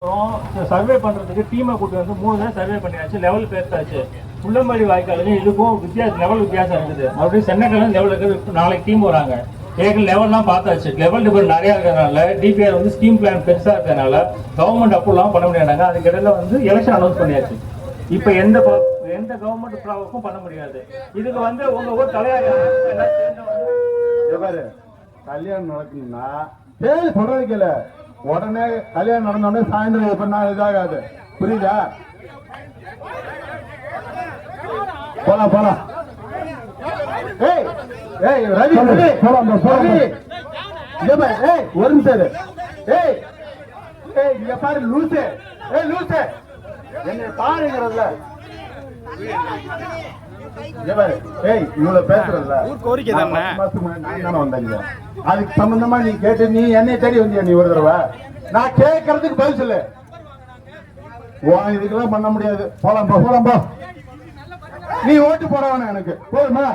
Survey பண்றதுக்கு டீமை கூட்டி வந்து 3 தான் சர்வே பண்ணியாச்சு. லெவல் பேர்த்தாச்சு. புள்ளம்படி வாய்க்காலுக்கும் இதுக்கும் லெவல் வித்தியாசம் இருக்குது. மறுபடியும் சென்னக்கலம் லெவல் இருக்குது. நாளைக்கு டீம் வராங்க. லெவல்லாம் பார்த்தாச்சு. லெவல் டிபெண்ட் நிறையா இருக்கிறதுனால டிபிஆர் வந்து ஸ்கீம் பிளான் பெருசாக இருக்கிறதுனால கவர்மெண்ட் அப்ரூவலாம் பண்ண முடியாதாங்க. அதுக்கு இடையில வந்து எலெக்ஷன் அனௌன்ஸ் பண்ணியாச்சு. இப்போ எந்த கவர்மெண்ட் ப்ராப்ளமும் பண்ண முடியாது. இதுக்கு வந்து உங்க ஊர் தலையாரி கல்யாணம் நடக்கணும்னா சரி சொல்றதுக்கு உடனே கல்யாணம் நடந்தோடனே சாயந்தரம் பண்ணா இதாகாது. புரியுதா? போலாம் போலாம். ஏய் ஏய் ரவி ரவி போலாம் போலாம். ஏய் ஒரு நிமிஷம். ஏய் ஏய் இங்க பாரு லூசு. ஏய் லூசு என்ன பாருங்கறதுல. ஏய் இவ்வளவு பேசுறதுல கோரிக்கை தானே நான் வந்தேன். அதுக்கு சம்பந்தமா நீ கேட்டு நீ என்னை தேடி வந்தியா? நீ ஒரு தடவை நான் கேட்கறதுக்கு பதில் சொல்லு. இதுக்கெல்லாம் பண்ண முடியாது. போலாம் போ போலாம் போ. நீ ஓட்டு போட வேணாம் எனக்கு போதுமா?